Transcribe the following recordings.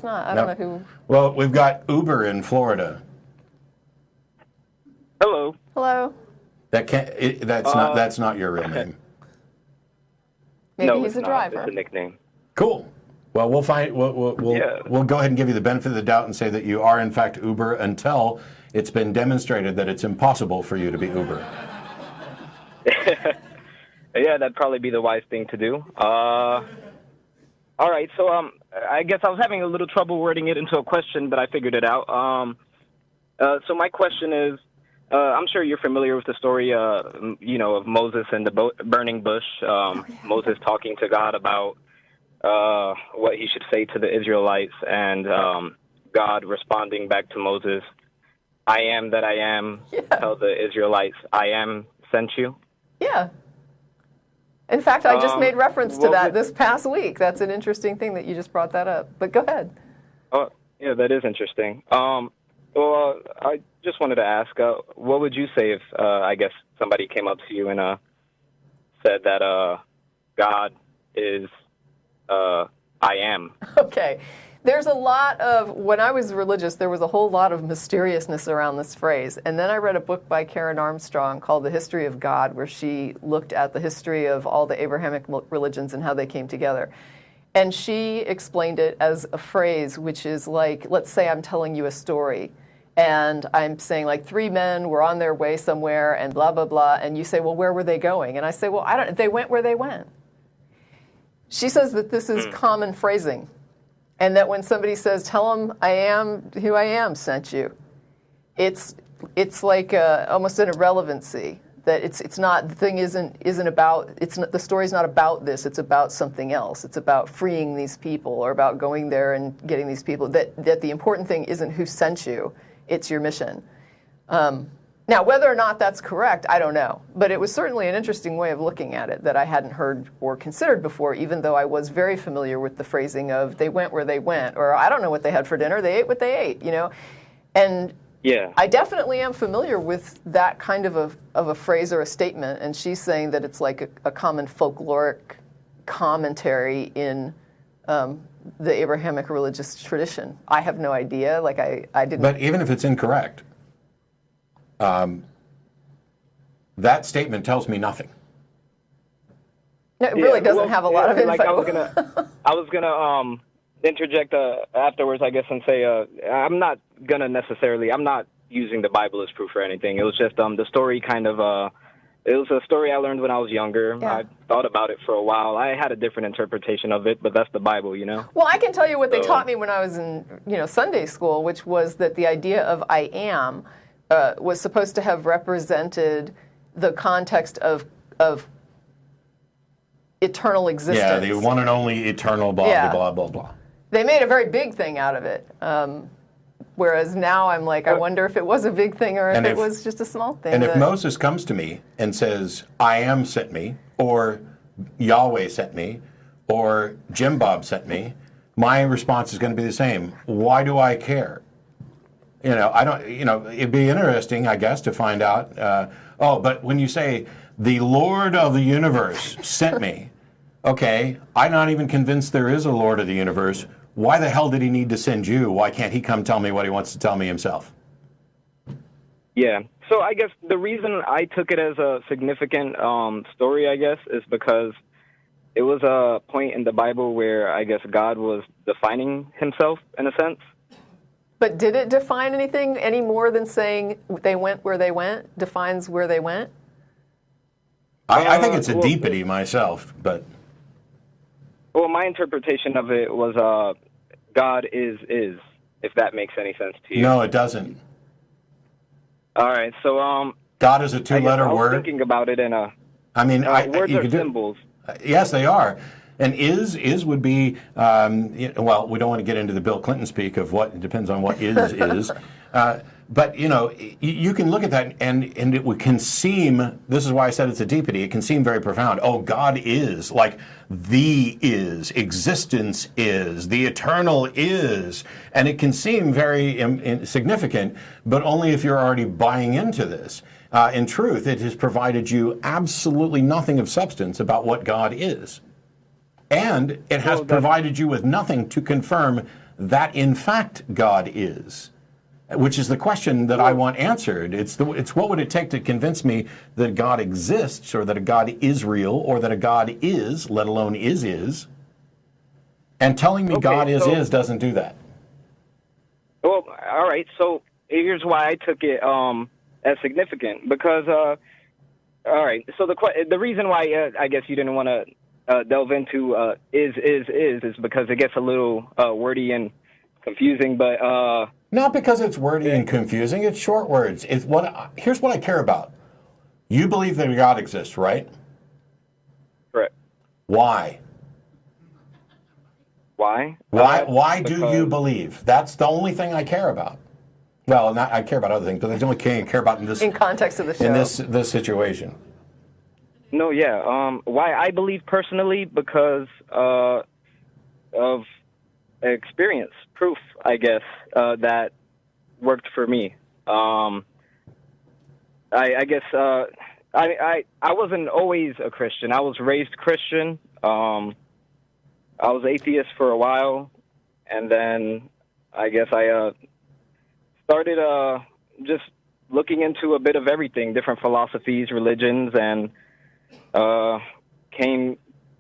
not. I don't know who. Well, we've got Uber in Florida. Hello. Hello. That's not your real name. Maybe he's a driver. It's a nickname. Cool. Well, we'll go ahead and give you the benefit of the doubt and say that you are in fact Uber until it's been demonstrated that it's impossible for you to be Uber. Yeah, that'd probably be the wise thing to do. All right, so I guess I was having a little trouble wording it into a question, but I figured it out. So my question is, I'm sure you're familiar with the story, of Moses and the burning bush. Moses talking to God about what he should say to the Israelites, and God responding back to Moses, "I am that I am." Yeah. Tell the Israelites, "I am sent you." Yeah. In fact, I just made reference to that this past week. That's an interesting thing that you just brought that up. But go ahead. Oh, yeah, that is interesting. Well, I just wanted to ask, what would you say if, I guess, somebody came up to you and said that God is I am? Okay. There's a lot of, when I was religious, there was a whole lot of mysteriousness around this phrase. And then I read a book by Karen Armstrong called The History of God, where she looked at the history of all the Abrahamic religions and how they came together. And she explained it as a phrase, which is like, let's say I'm telling you a story. And I'm saying, like, 3 men were on their way somewhere and blah, blah, blah. And you say, well, where were they going? And I say, well, they went where they went. She says that this is common phrasing. And that when somebody says, tell them I am who I am sent you, it's like almost an irrelevancy. That it's not, the thing isn't about, the story's not about this, it's about something else. It's about freeing these people or about going there and getting these people. That the important thing isn't who sent you, it's your mission. Now, whether or not that's correct, I don't know. But it was certainly an interesting way of looking at it that I hadn't heard or considered before, even though I was very familiar with the phrasing of they went where they went, or I don't know what they had for dinner, they ate what they ate, And yeah, I definitely am familiar with that kind of a phrase or a statement, and she's saying that it's like a common folkloric commentary in the Abrahamic religious tradition. I have no idea, I didn't... But even if it's incorrect... that statement tells me nothing. No, it really doesn't have a lot of info. Like I was gonna interject afterwards, I guess, and say I'm not using the Bible as proof or anything. It was just the story kind of it was a story I learned when I was younger. Yeah. I thought about it for a while. I had a different interpretation of it, but that's the Bible, Well, I can tell you what they taught me when I was in Sunday school, which was that the idea of I am was supposed to have represented the context of eternal existence. Yeah, the one and only eternal blah, blah, blah, blah. They made a very big thing out of it. Whereas now I'm like, I wonder if it was a big thing or if it was just a small thing. And if Moses comes to me and says, I am sent me, or Yahweh sent me, or Jim Bob sent me, my response is going to be the same. Why do I care? It'd be interesting, I guess, to find out, but when you say, the Lord of the universe sent me, okay, I'm not even convinced there is a Lord of the universe. Why the hell did he need to send you? Why can't he come tell me what he wants to tell me himself? Yeah, so I guess the reason I took it as a significant story, I guess, is because it was a point in the Bible where I guess God was defining himself, in a sense. But did it define anything any more than saying they went where they went defines where they went? I think it's a deepity myself, but... Well, my interpretation of it was God is, if that makes any sense to you. No, it doesn't. All right, so... God is a two-letter word. I was thinking about it in a... words are symbols. Yes, they are. And is would be, well, we don't want to get into the Bill Clinton speak of what, it depends on what is. But, you can look at that and it can seem, this is why I said it's a deepity, it can seem very profound. Oh, God is, like the is, existence is, the eternal is. And it can seem very significant, but only if you're already buying into this. In truth, it has provided you absolutely nothing of substance about what God is. And it has provided you with nothing to confirm that in fact God is? Which is the question that I want answered. It's what would it take to convince me that God exists, or that a God is real, or that a God is, let alone is. And telling me God is doesn't do that. Well, all right. So here's why I took it as significant, because all right. So the reason why I guess you didn't want to delve into is because it gets a little wordy and confusing, but. Not because it's wordy and confusing. It's short words. Here's what I care about. You believe that God exists, right? Correct. Why? Why? Why do you believe? That's the only thing I care about. Well, I care about other things, but that's the only thing I care about in this. In context of the show. In this situation. No, yeah. Why I believe personally, because of experience, proof, I guess, that worked for me. I guess I wasn't always a Christian. I was raised Christian. I was atheist for a while, and then I guess I started just looking into a bit of everything, different philosophies, religions, and came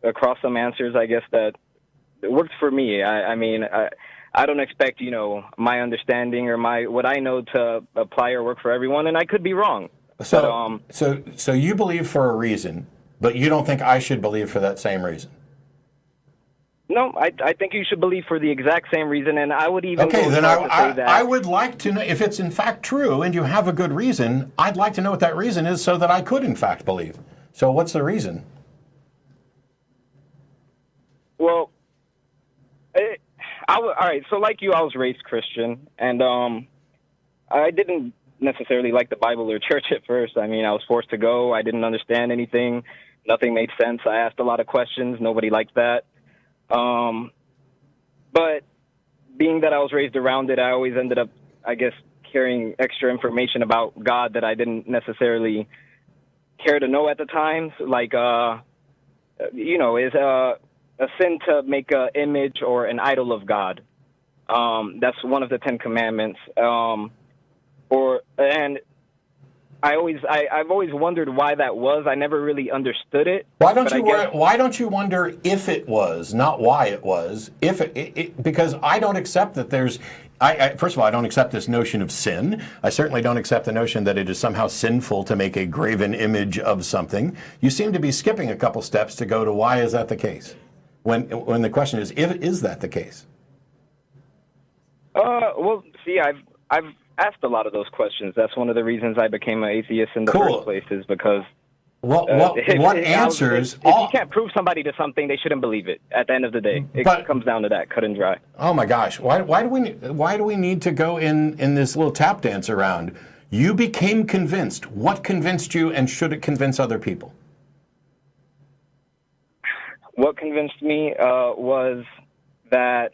across some answers, I guess, that it worked for me. I mean, I don't expect, my understanding or what I know to apply or work for everyone, and I could be wrong. So you believe for a reason, but you don't think I should believe for that same reason? No, I think you should believe for the exact same reason, and I would even okay. Then I would like to know if it's in fact true, and you have a good reason. I'd like to know what that reason is, so that I could in fact believe. So what's the reason? Well. All right, so like you, I was raised Christian, and I didn't necessarily like the Bible or church at first. I mean, I was forced to go. I didn't understand anything. Nothing made sense. I asked a lot of questions. Nobody liked that. But being that I was raised around it, I always ended up, I guess, carrying extra information about God that I didn't necessarily care to know at the time. Like, is a sin to make an image or an idol of God. That's one of the 10 Commandments. And I've always wondered why that was. I never really understood it. Why don't you wonder if it was, not why it was? Because I don't accept that there's. First of all, I don't accept this notion of sin. I certainly don't accept the notion that it is somehow sinful to make a graven image of something. You seem to be skipping a couple steps to go to why is that the case? When the question is that the case? Well, see, I've asked a lot of those questions. That's one of the reasons I became an atheist in the first place, is because what answers? If you can't prove somebody to something, they shouldn't believe it. At the end of the day, it comes down to that, cut and dry. Oh my gosh, why do we need to go in this little tap dance around? You became convinced. What convinced you, and should it convince other people? What convinced me was that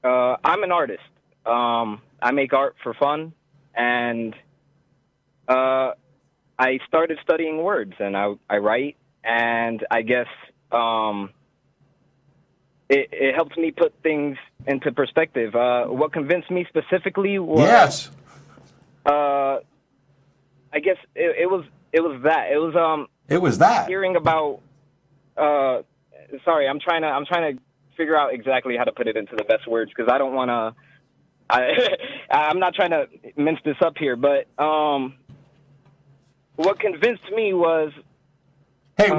I'm an artist. I make art for fun, and I started studying words, and I write, and I guess it helped me put things into perspective. What convinced me specifically was... Yes. I guess it was that. It was that. Hearing about... sorry, I'm trying to figure out exactly how to put it into the best words, because I don't want to. I'm not trying to mince this up here, but what convinced me was. Hey,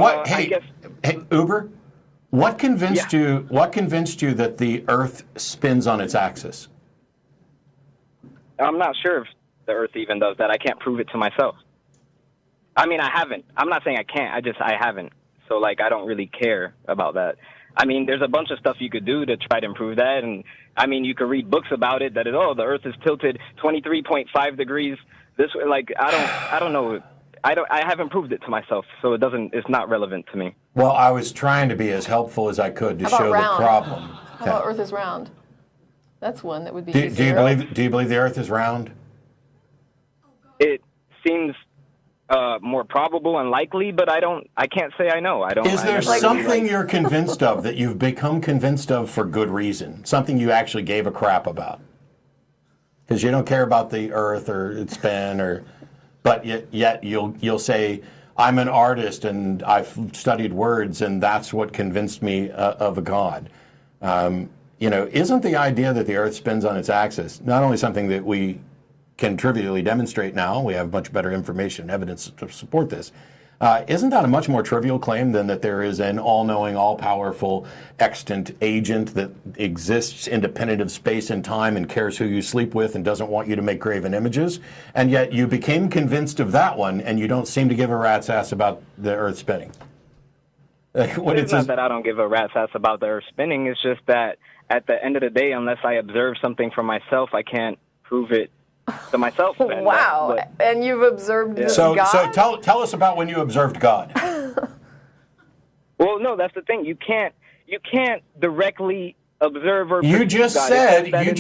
Uber, what convinced you? What convinced you that the Earth spins on its axis? I'm not sure if the Earth even does that. I can't prove it to myself. I mean, I haven't. I'm not saying I can't. I haven't. So, I don't really care about that. I mean, there's a bunch of stuff you could do to try to improve that. And, I mean, you could read books about it that, the Earth is tilted 23.5 degrees this way. I don't know. I haven't proved it to myself, so it's not relevant to me. Well, I was trying to be as helpful as I could to show round? The problem. How about Earth is round? That's one that would be do you believe the Earth is round? It seems... more probable and likely, but I can't say I know. I don't. Is there I never something really, you're convinced of that you've become convinced of for good reason? Something you actually gave a crap about? Because you don't care about the Earth or its spin, but yet you'll say, I'm an artist and I've studied words, and that's what convinced me of a God. Isn't the idea that the Earth spins on its axis not only something that we can trivially demonstrate now, we have much better information and evidence to support this, isn't that a much more trivial claim than that there is an all-knowing, all-powerful, extant agent that exists independent of space and time and cares who you sleep with and doesn't want you to make graven images? And yet you became convinced of that one, and you don't seem to give a rat's ass about the Earth spinning. It's not that I don't give a rat's ass about the Earth spinning. It's just that at the end of the day, unless I observe something for myself, I can't prove it to myself. Wow. And you've observed this God? So tell us about when you observed God. Well, no, that's the thing. You can't directly observe or you just said Uber, you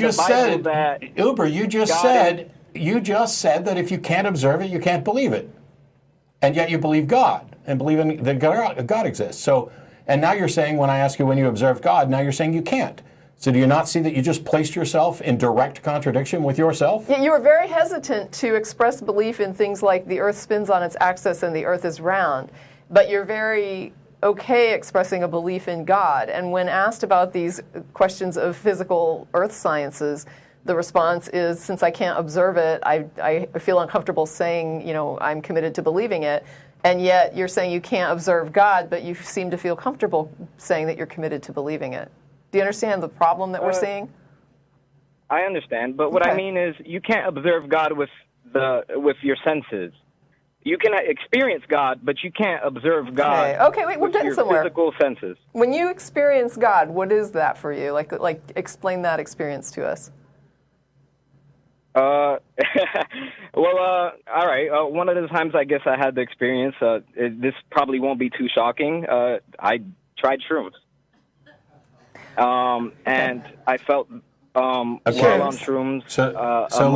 just said that if you can't observe it, you can't believe it. And yet you believe God and believe that God exists. So, and now you're saying, when I ask you when you observed God, now you're saying you can't. So do you not see that you just placed yourself in direct contradiction with yourself? Yeah, you were very hesitant to express belief in things like the Earth spins on its axis and the Earth is round, but you're very okay expressing a belief in God. And when asked about these questions of physical Earth sciences, the response is, since I can't observe it, I feel uncomfortable saying, I'm committed to believing it. And yet you're saying you can't observe God, but you seem to feel comfortable saying that you're committed to believing it. Do you understand the problem that we're seeing? I understand, but what I mean is you can't observe God with your senses. You can experience God, but you can't observe God. Okay, wait, we're getting somewhere. Physical senses. When you experience God, what is that for you? Like explain that experience to us. All right. One of the times I guess I had the experience, this probably won't be too shocking. I tried shrooms. And I felt while on shrooms. So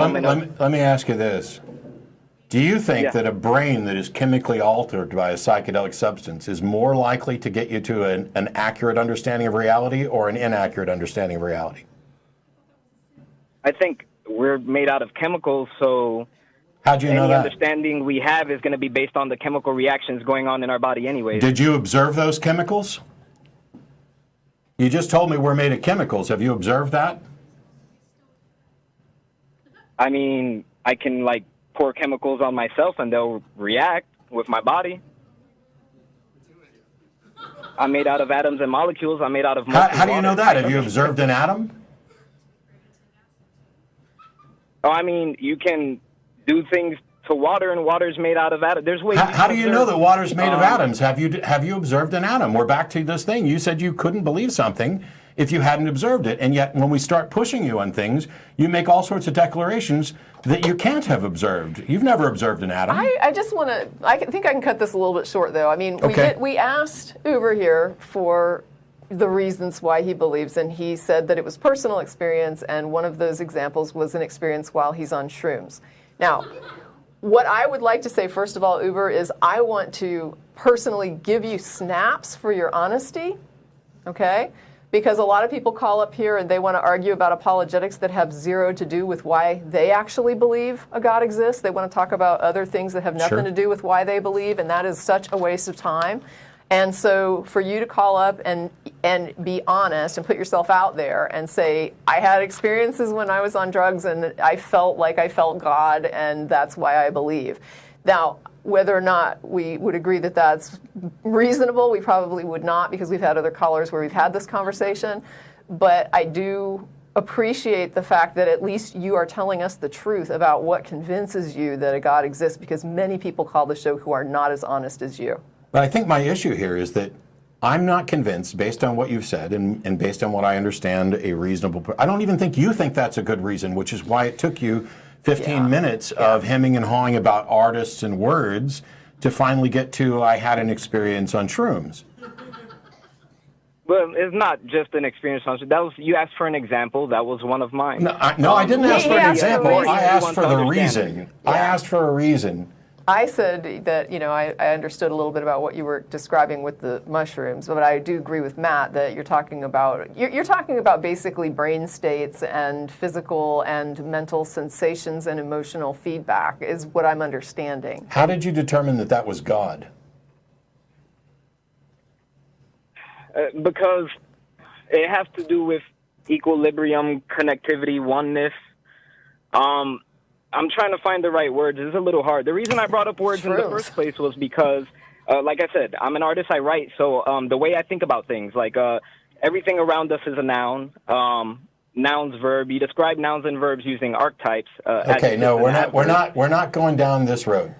let me ask you this. Do you think that a brain that is chemically altered by a psychedelic substance is more likely to get you to an accurate understanding of reality or an inaccurate understanding of reality? I think we're made out of chemicals, so how'd you know that? Any understanding we have is going to be based on the chemical reactions going on in our body anyway. Did you observe those chemicals? You just told me we're made of chemicals. Have you observed that? I mean, I can pour chemicals on myself and they'll react with my body. I'm made out of atoms and molecules. I'm made out of How do you know that? Have you observed an atom? Oh, I mean, you can do things to water, and water's made out of atoms. There's ways. How do you know that water's made of atoms? Have you observed an atom? We're back to this thing. You said you couldn't believe something if you hadn't observed it, and yet when we start pushing you on things, you make all sorts of declarations that you can't have observed. You've never observed an atom. I just want to. I think I can cut this a little bit short, though. I mean, we asked Uber here for the reasons why he believes, and he said that it was personal experience, and one of those examples was an experience while he's on shrooms. Now, what I would like to say, first of all, Uber, is I want to personally give you snaps for your honesty, okay? Because a lot of people call up here and they want to argue about apologetics that have zero to do with why they actually believe a God exists. They want to talk about other things that have nothing to do with why they believe, and that is such a waste of time. And so for you to call up and be honest and put yourself out there and say, I had experiences when I was on drugs and I felt like I felt God, and that's why I believe. Now, whether or not we would agree that that's reasonable, we probably would not, because we've had other callers where we've had this conversation. But I do appreciate the fact that at least you are telling us the truth about what convinces you that a God exists, because many people call the show who are not as honest as you. But I think my issue here is that I'm not convinced, based on what you've said and based on what I understand, a reasonable... I don't even think you think that's a good reason, which is why it took you 15 minutes of hemming and hawing about artists and words to finally get to, I had an experience on shrooms. Well, it's not just an experience on shrooms. That was, you asked for an example. That was one of mine. No, I didn't ask for an example. I asked for the reason. I asked for a reason. I said that, I understood a little bit about what you were describing with the mushrooms, but I do agree with Matt that you're talking about basically brain states and physical and mental sensations and emotional feedback is what I'm understanding. How did you determine that was God? Because it has to do with equilibrium, connectivity, oneness. I'm trying to find the right words. It's a little hard. The reason I brought up words in the first place was because, like I said, I'm an artist. I write. So the way I think about things, like everything around us is a noun. Nouns, verb. You describe nouns and verbs using archetypes. Okay, no, we're not going down this road.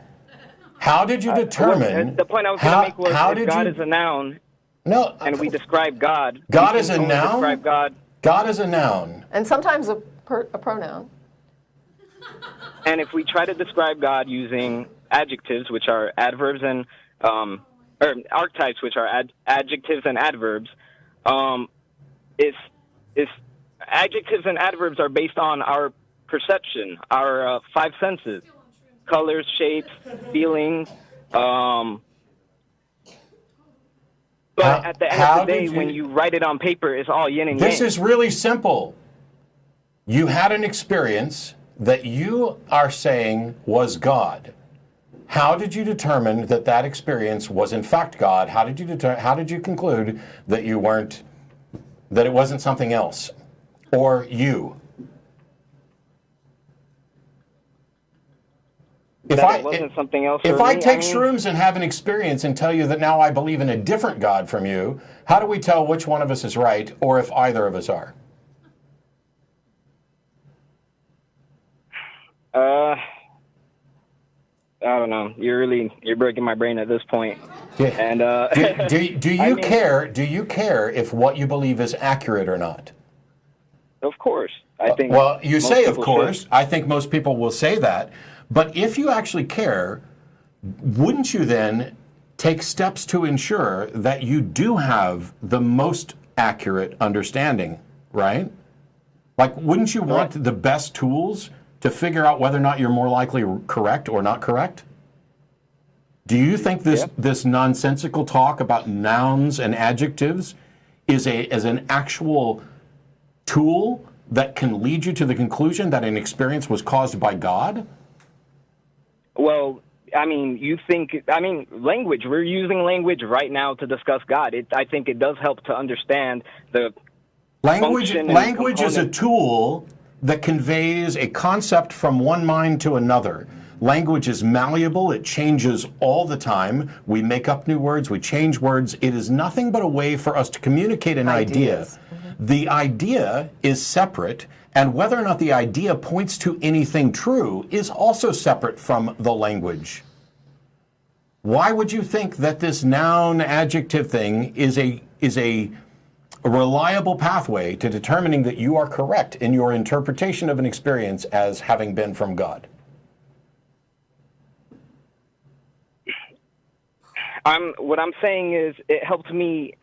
How did you determine? The point I was going to make was if God is a noun. No, and we describe God. God is a noun. Describe God. God is a noun, and sometimes a pronoun. And if we try to describe God using adjectives, which are adverbs and or archetypes, which are adjectives and adverbs, is adjectives and adverbs are based on our perception, our five senses: colors, shapes, feelings. But at the end of the day, when you write it on paper, it's all yin and yang. This is really simple. You had an experience that you are saying was God. How did you determine that experience was in fact God? How did you conclude that that it wasn't something else or you? If I take shrooms and have an experience and tell you that now I believe in a different God from you, how do we tell which one of us is right or if either of us are? I don't know. You're breaking my brain at this point. Yeah. And do you care? Do you care if what you believe is accurate or not? Of course, I think. Well, you say of course. Should. I think most people will say that. But if you actually care, wouldn't you then take steps to ensure that you do have the most accurate understanding, right? Like, wouldn't you want the best tools to figure out whether or not you're more likely correct or not correct? Do you think this nonsensical talk about nouns and adjectives is an actual tool that can lead you to the conclusion that an experience was caused by God? Well, language. We're using language right now to discuss God. I think it does help to understand the language. Language is a tool that conveys a concept from one mind to another. Language is malleable. It changes all the time. We make up new words. We change words. It is nothing but a way for us to communicate an idea. Mm-hmm. The idea is separate, and whether or not the idea points to anything true is also separate from the language. Why would you think that this noun adjective thing is a reliable pathway to determining that you are correct in your interpretation of an experience as having been from God? What I'm saying is it helped me,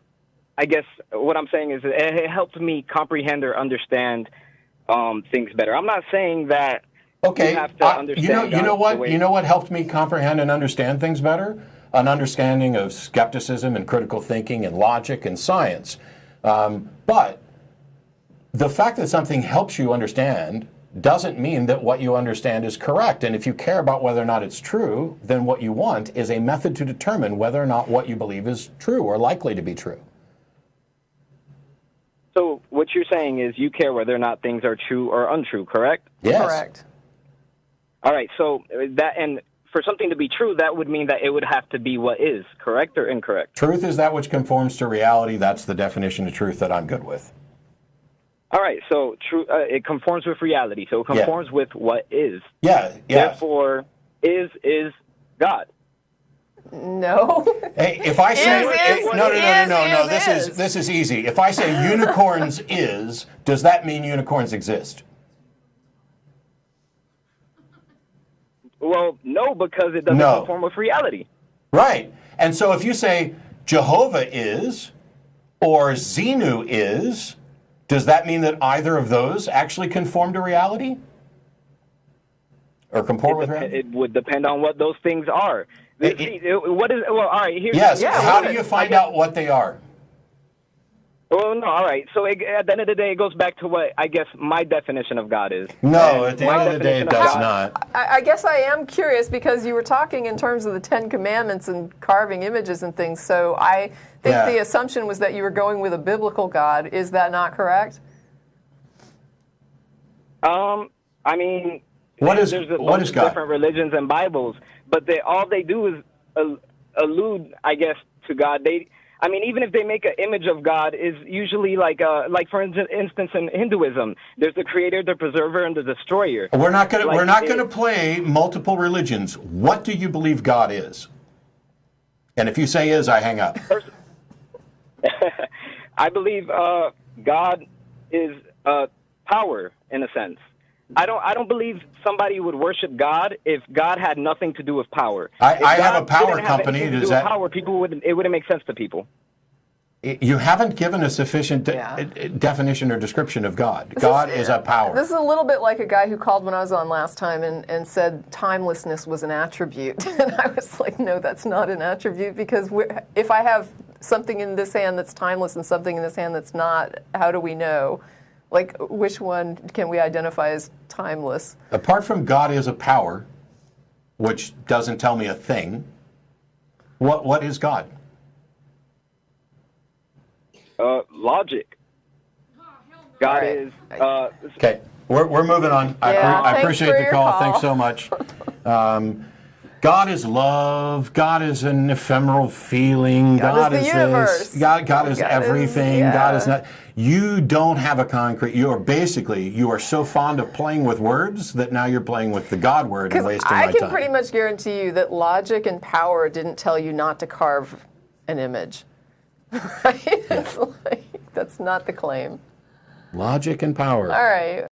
it helped me comprehend or understand things better. I'm not saying that you have to understand. You know what helped me comprehend and understand things better? An understanding of skepticism and critical thinking and logic and science. But the fact that something helps you understand doesn't mean that what you understand is correct. And if you care about whether or not it's true, then what you want is a method to determine whether or not what you believe is true or likely to be true. So what you're saying is you care whether or not things are true or untrue, correct? Yes. Correct. All right. So and for something to be true, that would mean that it would have to be what is, correct or incorrect? Truth is that which conforms to reality. That's the definition of truth that I'm good with. All right, so true. It conforms with reality, so it conforms with what is. Yeah. Therefore, is God. No. Hey, if I say no, this is easy. If I say unicorns does that mean unicorns exist? Well, no, because it doesn't conform with reality. Right, and so if you say Jehovah is or Xenu is, does that mean that either of those actually conform to reality? Or comport with reality? It would depend on what those things are. What is, well, all right, here's... Yes, Yeah, how what do you is- find out what they are? Well, no, all right. So at the end of the day, it goes back to what I guess my definition of God is. No, And at the my end of the day, it definition of does God- not. I guess I am curious because you were talking in terms of the Ten Commandments and carving images and things. So I think Yeah. the assumption was that you were going with a biblical God. Is that not correct? I mean, What is there's a what bunch is of God? different religions and Bibles, but all they do is allude, I guess, to God. I mean, even if they make an image of God, is usually like for instance, in Hinduism, there's the creator, the preserver, and the destroyer. We're not going to Like, we're not going to play multiple religions. What do you believe God is? And if you say is, I hang up. I believe God is power in a sense. I don't believe somebody would worship God if God had nothing to do with power. If I have God a power didn't have company. anything to Does do with that power? It wouldn't make sense to people. you haven't given a sufficient Yeah. definition or description of God. God is a power. This is a little bit like a guy who called when I was on last time and said timelessness was an attribute. And I was like, no, that's not an attribute because if I have something in this hand that's timeless and something in this hand that's not, how do we know? Like, which one can we identify as timeless? Apart from God is a power, which doesn't tell me a thing, what is God? Logic. God Right. is. Okay, we're moving on. I Yeah, thanks appreciate for the your call. call. Thanks so much. God is love. God is an ephemeral feeling. God is the universe. this. God is God is- everything. yeah. God is not. You don't have a concrete. You are so fond of playing with words that now you're playing with the God word and Because wasting I my can time. pretty much guarantee you that logic and power didn't tell you not to carve an image. Right? It's like, that's not the claim. Logic and power. All right.